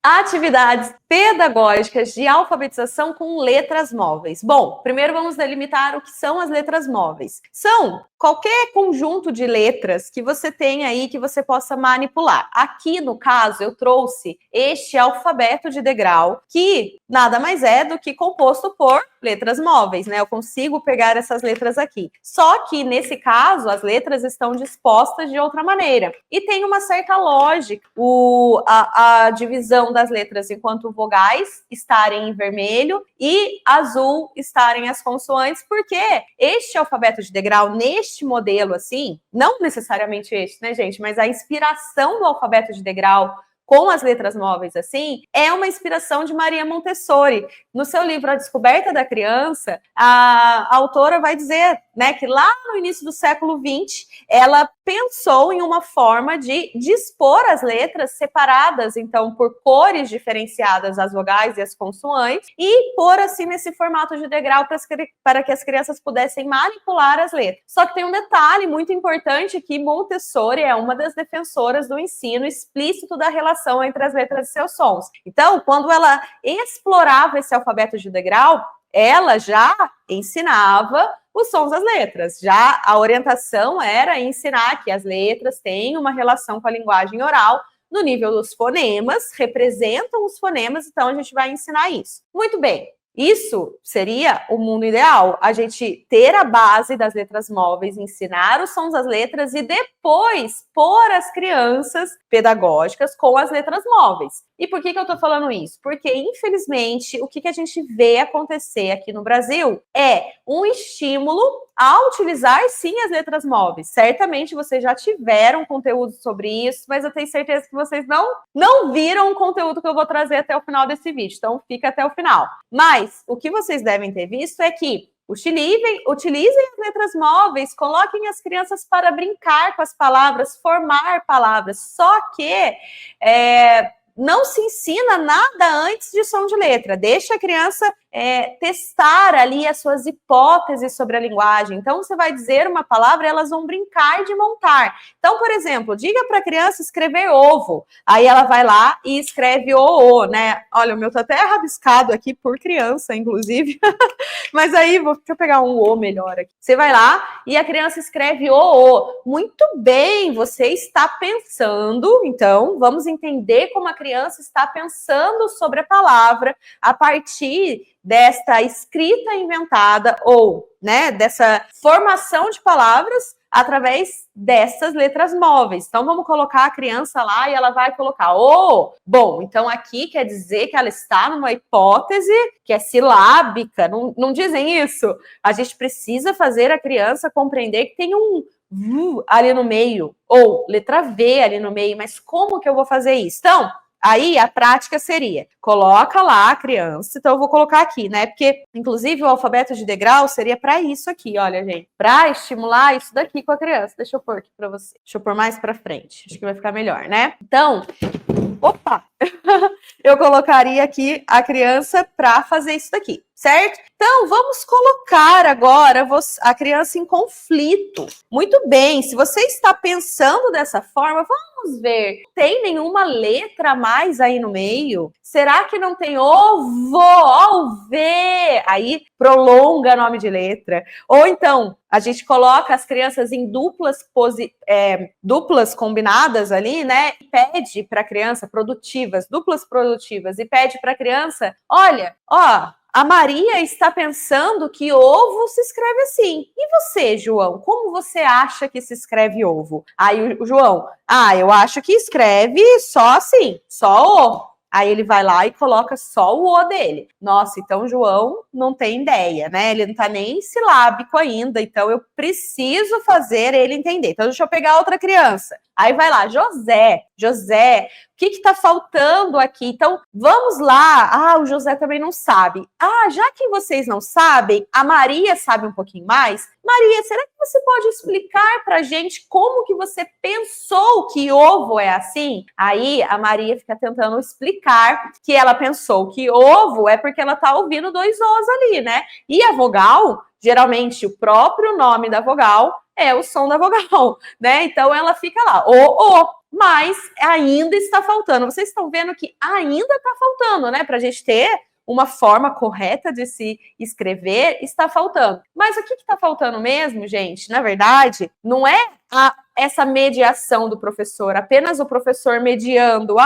Atividades pedagógicas de alfabetização com letras móveis. Bom, primeiro vamos delimitar o que são as letras móveis. São qualquer conjunto de letras que você tem aí que você possa manipular. Aqui, no caso, eu trouxe este alfabeto de degrau, que nada mais é do que composto por letras móveis, né? Eu consigo pegar essas letras aqui. Só que, nesse caso, as letras estão dispostas de outra maneira. E tem uma certa lógica. A divisão das letras enquanto vogais estarem em vermelho e azul estarem as consoantes, porque este alfabeto de degrau, neste modelo assim, não necessariamente este, né, gente, mas a inspiração do alfabeto de degrau com as letras móveis assim, é uma inspiração de Maria Montessori. No seu livro A Descoberta da Criança, a autora vai dizer, né, que lá no início do século XX, ela pensou em uma forma de dispor as letras separadas, então, por cores diferenciadas, as vogais e as consoantes, e pôr assim nesse formato de degrau para que as crianças pudessem manipular as letras. Só que tem um detalhe muito importante, que Montessori é uma das defensoras do ensino explícito da relação entre as letras e seus sons. Então, quando ela explorava esse alfabeto de degrau, ela já ensinava os sons das letras. Já a orientação era ensinar que as letras têm uma relação com a linguagem oral no nível dos fonemas, representam os fonemas, então a gente vai ensinar isso. Muito bem. Isso seria o mundo ideal, a gente ter a base das letras móveis, ensinar os sons das letras e depois pôr as crianças pedagógicas com as letras móveis. E por que eu tô falando isso? Porque, infelizmente, o que a gente vê acontecer aqui no Brasil é um estímulo a utilizar, sim, as letras móveis. Certamente vocês já tiveram conteúdo sobre isso, mas eu tenho certeza que vocês não viram o conteúdo que eu vou trazer até o final desse vídeo, então fica até o final. Mas o que vocês devem ter visto é que utilizem as letras móveis, coloquem as crianças para brincar com as palavras, formar palavras, só que não se ensina nada antes de som de letra. Deixa a criança testar ali as suas hipóteses sobre a linguagem. Então, você vai dizer uma palavra e elas vão brincar de montar. Então, por exemplo, diga para a criança escrever ovo. Aí ela vai lá e escreve o, né? Olha, o meu tá até rabiscado aqui por criança, inclusive. Mas aí, deixa eu pegar um o melhor aqui. Você vai lá e a criança escreve o. Muito bem, você está pensando. Então, vamos entender como a criança está pensando sobre a palavra a partir desta escrita inventada ou, né, dessa formação de palavras através dessas letras móveis. Então, vamos colocar a criança lá e ela vai colocar o. Bom, então aqui quer dizer que ela está numa hipótese que é silábica. Não dizem isso. A gente precisa fazer a criança compreender que tem um V ali no meio, ou letra V ali no meio, mas como que eu vou fazer isso? Então, aí a prática seria, coloca lá a criança, então eu vou colocar aqui, né, porque inclusive o alfabeto de degrau seria para isso aqui, olha, gente, para estimular isso daqui com a criança. Deixa eu pôr aqui para você, deixa eu pôr mais para frente, acho que vai ficar melhor, né? Então, opa, eu colocaria aqui a criança para fazer isso daqui, certo? Então, vamos colocar agora a criança em conflito. Muito bem, se você está pensando dessa forma, vamos ver. Tem nenhuma letra a mais aí no meio? Será que não tem ovo? Ó, o V! Aí prolonga nome de letra. Ou então, a gente coloca as crianças em duplas combinadas ali, né? E pede para a criança, duplas produtivas, e pede para a criança, olha, ó, a Maria está pensando que ovo se escreve assim. E você, João, como você acha que se escreve ovo? Aí o João, eu acho que escreve só assim, só o. Aí ele vai lá e coloca só o O dele. Nossa, então o João não tem ideia, né? Ele não tá nem silábico ainda, então eu preciso fazer ele entender. Então deixa eu pegar outra criança. Aí vai lá, José, o que tá faltando aqui? Então, vamos lá. O José também não sabe. Já que vocês não sabem, a Maria sabe um pouquinho mais. Maria, será que você pode explicar pra gente como que você pensou que ovo é assim? Aí a Maria fica tentando explicar que ela pensou que ovo é porque ela tá ouvindo dois Os ali, né? E a vogal, geralmente o próprio nome da vogal é o som da vogal, né? Então ela fica lá, o. mas ainda está faltando. Vocês estão vendo que ainda está faltando, né? Para a gente ter uma forma correta de se escrever, está faltando. Mas o que está faltando mesmo, gente? Na verdade, não é essa mediação do professor, apenas o professor mediando.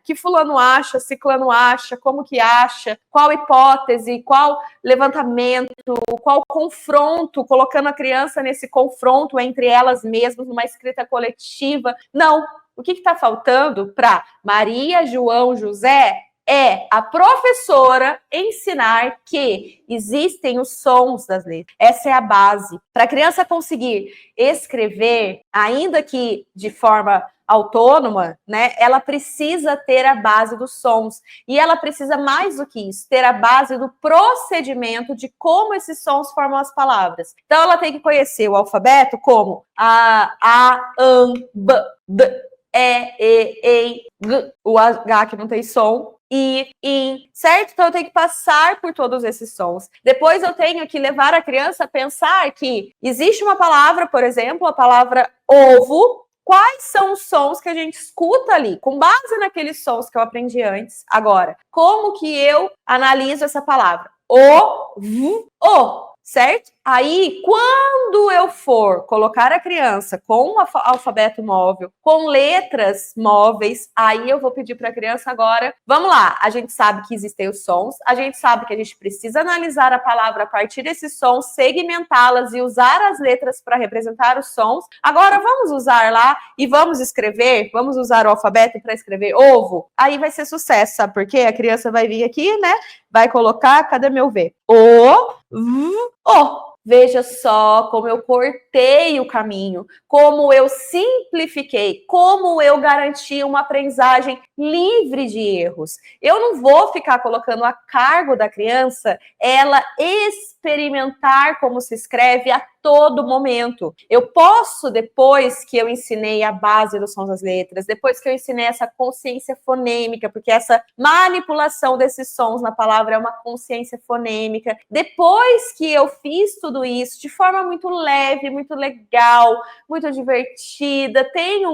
Que fulano acha, ciclano acha, como que acha, qual hipótese, qual levantamento, qual confronto, colocando a criança nesse confronto entre elas mesmas, numa escrita coletiva. Não. O que está faltando para Maria, João, José é a professora ensinar que existem os sons das letras. Essa é a base. Para a criança conseguir escrever, ainda que de forma autônoma, né, ela precisa ter a base dos sons. E ela precisa, mais do que isso, ter a base do procedimento de como esses sons formam as palavras. Então, ela tem que conhecer o alfabeto como a, an, b, d, e, g, o H que não tem som, I, in, certo? Então eu tenho que passar por todos esses sons. Depois eu tenho que levar a criança a pensar que existe uma palavra, por exemplo, a palavra ovo. Quais são os sons que a gente escuta ali? Com base naqueles sons que eu aprendi antes. Agora, como que eu analiso essa palavra? O, v, o. Certo? Aí, quando eu for colocar a criança com o alfabeto móvel, com letras móveis, aí eu vou pedir para a criança agora, vamos lá, a gente sabe que existem os sons, a gente sabe que a gente precisa analisar a palavra a partir desses sons, segmentá-las e usar as letras para representar os sons. Agora, vamos usar lá e vamos escrever, vamos usar o alfabeto para escrever ovo. Aí vai ser sucesso, sabe por quê? A criança vai vir aqui, né? Vai colocar, cadê meu V? O, V, O. Veja só como eu cortei o caminho, como eu simplifiquei, como eu garanti uma aprendizagem livre de erros. Eu não vou ficar colocando a cargo da criança ela experimentar como se escreve a todo momento. Eu posso, depois que eu ensinei a base dos sons das letras, depois que eu ensinei essa consciência fonêmica, porque essa manipulação desses sons na palavra é uma consciência fonêmica, depois que eu fiz tudo isso de forma muito leve, muito legal, muito divertida, tem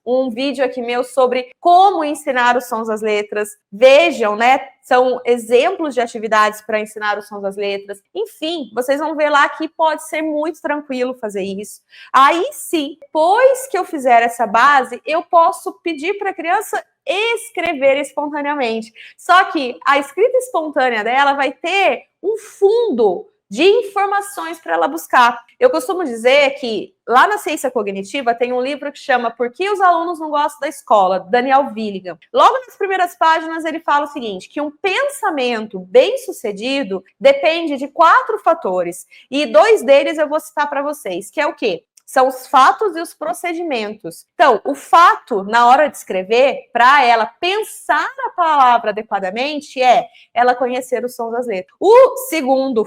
um vídeo aqui meu sobre como ensinar os sons das letras. Vejam, né? São exemplos de atividades para ensinar os sons das letras. Enfim, vocês vão ver lá que pode ser muito tranquilo fazer isso. Aí sim, depois que eu fizer essa base, eu posso pedir para a criança escrever espontaneamente. Só que a escrita espontânea dela vai ter um fundo de informações para ela buscar. Eu costumo dizer que lá na ciência cognitiva tem um livro que chama Por que os alunos não gostam da escola, Daniel Willigan. Logo nas primeiras páginas ele fala o seguinte, que um pensamento bem-sucedido depende de 4 fatores, e 2 deles eu vou citar para vocês, que é o quê? São os fatos e os procedimentos. Então, o fato, na hora de escrever, para ela pensar a palavra adequadamente, é ela conhecer os sons das letras. O segundo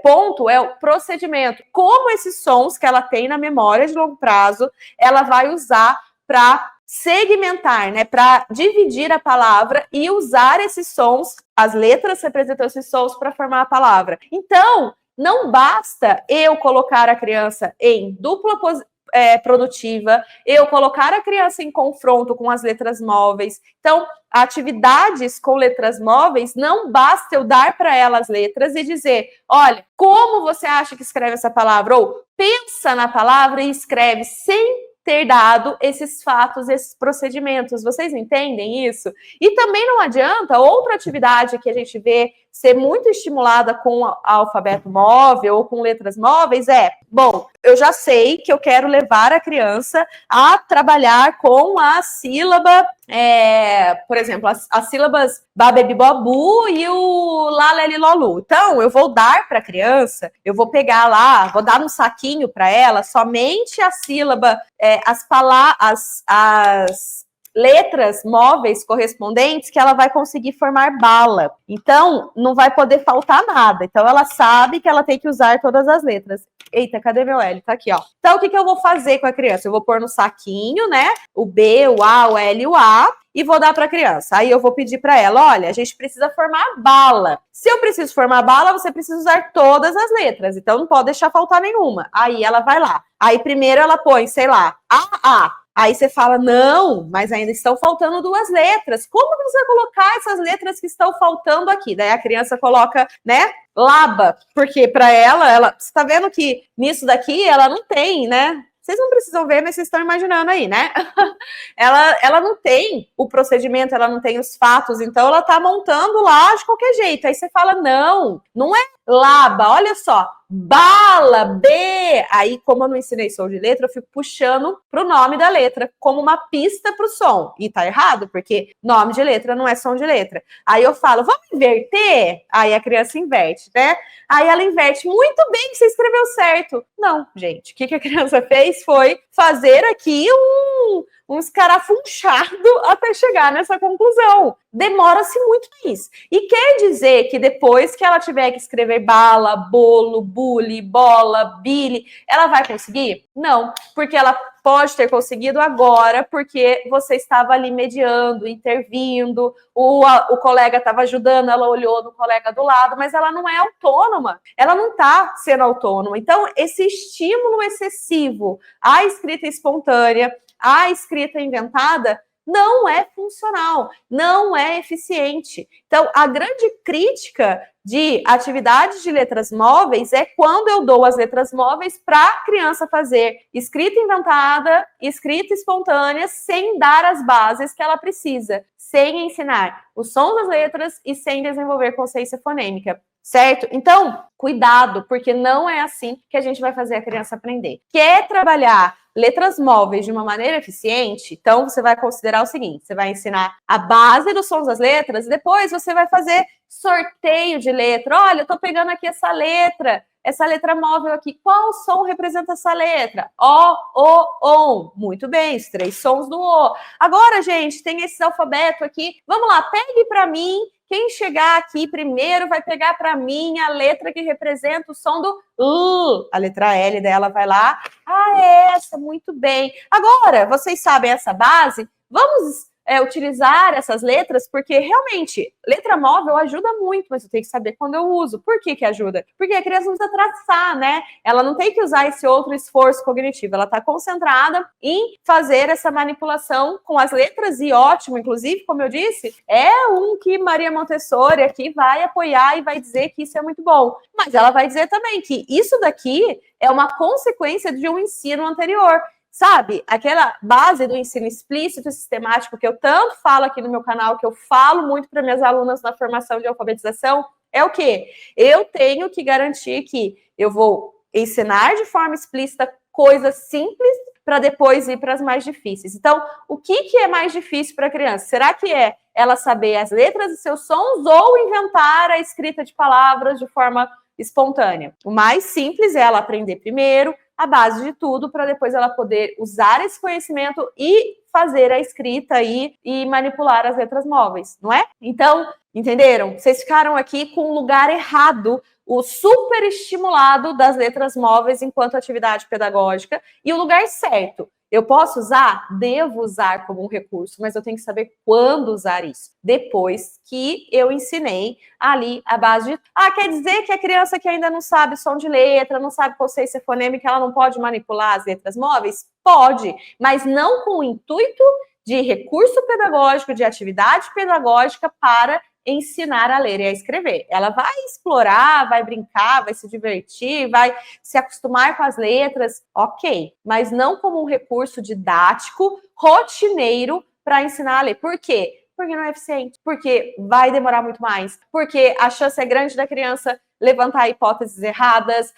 ponto é o procedimento. Como esses sons que ela tem na memória de longo prazo, ela vai usar para segmentar, né, para dividir a palavra e usar esses sons, as letras representam esses sons para formar a palavra. Então, não basta eu colocar a criança em dupla produtiva, eu colocar a criança em confronto com as letras móveis. Então, atividades com letras móveis, não basta eu dar para ela as letras e dizer, olha, como você acha que escreve essa palavra? Ou pensa na palavra e escreve sem ter dado esses fatos, esses procedimentos. Vocês entendem isso? E também não adianta, outra atividade que a gente vê ser muito estimulada com alfabeto móvel ou com letras móveis bom, eu já sei que eu quero levar a criança a trabalhar com a sílaba, por exemplo, as sílabas babebibobu e o lalelilolu. Então, eu vou dar para a criança, eu vou pegar lá, vou dar no saquinho para ela somente a sílaba, as letras móveis correspondentes que ela vai conseguir formar bala. Então, não vai poder faltar nada. Então, ela sabe que ela tem que usar todas as letras. Eita, cadê meu L? Tá aqui, ó. Então, o que eu vou fazer com a criança? Eu vou pôr no saquinho, né? O B, o A, o L e o A. E vou dar para a criança. Aí eu vou pedir para ela, olha, a gente precisa formar bala. Se eu preciso formar bala, você precisa usar todas as letras. Então, não pode deixar faltar nenhuma. Aí ela vai lá. Aí, primeiro ela põe, sei lá, A. Aí você fala, não, mas ainda estão faltando 2 letras. Como que você vai colocar essas letras que estão faltando aqui? Daí a criança coloca, né, laba, porque para ela, você tá vendo que nisso daqui ela não tem, né? Vocês não precisam ver, mas vocês estão imaginando aí, né? ela não tem o procedimento, ela não tem os fatos, então ela tá montando lá de qualquer jeito. Aí você fala, não é laba, olha só, bala, B. Aí, como eu não ensinei som de letra, eu fico puxando pro nome da letra, como uma pista pro som. E tá errado, porque nome de letra não é som de letra. Aí eu falo, vamos inverter? Aí a criança inverte, né? Aí ela inverte, muito bem que você escreveu certo. Não, gente, o que a criança fez foi fazer aqui um escarafunchado até chegar nessa conclusão. Demora-se muito mais. E quer dizer que depois que ela tiver que escrever bala, bolo, bully, bola, billy, ela vai conseguir? Não, porque ela pode ter conseguido agora, porque você estava ali mediando, intervindo, o colega estava ajudando, ela olhou no colega do lado, mas ela não é autônoma, ela não está sendo autônoma. Então, esse estímulo excessivo à escrita espontânea, à escrita inventada, não é funcional, não é eficiente. Então, a grande crítica de atividades de letras móveis é quando eu dou as letras móveis para a criança fazer escrita inventada, escrita espontânea, sem dar as bases que ela precisa, sem ensinar os sons das letras e sem desenvolver consciência fonêmica. Certo? Então, cuidado, porque não é assim que a gente vai fazer a criança aprender. Quer trabalhar letras móveis de uma maneira eficiente? Então, você vai considerar o seguinte, você vai ensinar a base dos sons das letras, e depois você vai fazer sorteio de letra. Olha, eu tô pegando aqui essa letra móvel aqui. Qual som representa essa letra? O. Muito bem, os 3 sons do O. Agora, gente, tem esse alfabeto aqui. Vamos lá, pegue para mim. Quem chegar aqui primeiro vai pegar para mim a letra que representa o som do L. A letra L dela vai lá. Ah, essa, muito bem. Agora, vocês sabem essa base? Vamos utilizar essas letras, porque realmente, letra móvel ajuda muito, mas eu tenho que saber quando eu uso. Por que ajuda? Porque a criança não precisa traçar, né? Ela não tem que usar esse outro esforço cognitivo, ela está concentrada em fazer essa manipulação com as letras, e ótimo, inclusive, como eu disse, é um que Maria Montessori aqui vai apoiar e vai dizer que isso é muito bom. Mas ela vai dizer também que isso daqui é uma consequência de um ensino anterior. Sabe, aquela base do ensino explícito e sistemático que eu tanto falo aqui no meu canal, que eu falo muito para minhas alunas na formação de alfabetização, é o quê? Eu tenho que garantir que eu vou ensinar de forma explícita coisas simples para depois ir para as mais difíceis. Então, o que é mais difícil para a criança? Será que é ela saber as letras e seus sons ou inventar a escrita de palavras de forma espontânea? O mais simples é ela aprender primeiro a base de tudo, para depois ela poder usar esse conhecimento e fazer a escrita aí e manipular as letras móveis, não é? Então, entenderam? Vocês ficaram aqui com o lugar errado, o super estimulado das letras móveis enquanto atividade pedagógica, e o lugar certo. Eu posso usar? Devo usar como um recurso, mas eu tenho que saber quando usar isso. Depois que eu ensinei ali a base de... quer dizer que a criança que ainda não sabe som de letra, não sabe consciência fonêmica, ela não pode manipular as letras móveis? Pode, mas não com o intuito de recurso pedagógico, de atividade pedagógica para ensinar a ler e a escrever. Ela vai explorar, vai brincar, vai se divertir, vai se acostumar com as letras, ok, mas não como um recurso didático, rotineiro para ensinar a ler. Por quê? Porque não é eficiente, porque vai demorar muito mais, porque a chance é grande da criança levantar hipóteses erradas,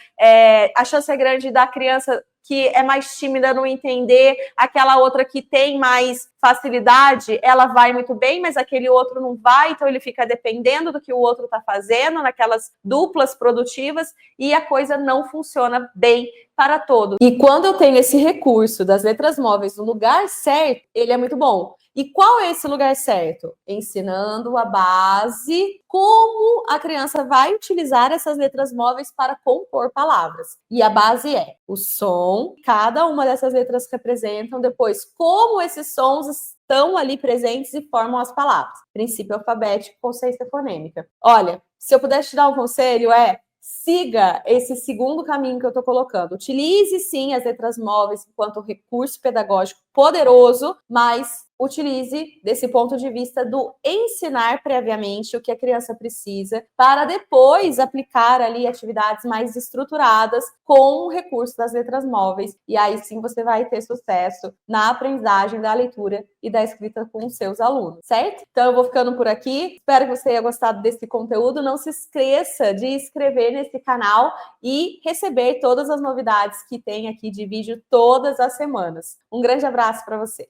a chance é grande da criança que é mais tímida não entender, aquela outra que tem mais facilidade, ela vai muito bem, mas aquele outro não vai, então ele fica dependendo do que o outro está fazendo, naquelas duplas produtivas, e a coisa não funciona bem para todos. E quando eu tenho esse recurso das letras móveis no lugar certo, ele é muito bom. E qual é esse lugar certo? Ensinando a base, como a criança vai utilizar essas letras móveis para compor palavras. E a base é o som, cada uma dessas letras representam, depois como esses sons estão ali presentes e formam as palavras. Princípio alfabético, consciência fonêmica. Olha, se eu pudesse te dar um conselho, siga esse segundo caminho que eu estou colocando. Utilize, sim, as letras móveis enquanto recurso pedagógico poderoso, mas utilize desse ponto de vista do ensinar previamente o que a criança precisa para depois aplicar ali atividades mais estruturadas com o recurso das letras móveis. E aí sim você vai ter sucesso na aprendizagem da leitura e da escrita com os seus alunos, certo? Então eu vou ficando por aqui. Espero que você tenha gostado desse conteúdo. Não se esqueça de inscrever nesse canal e receber todas as novidades que tem aqui de vídeo todas as semanas. Um grande abraço para você.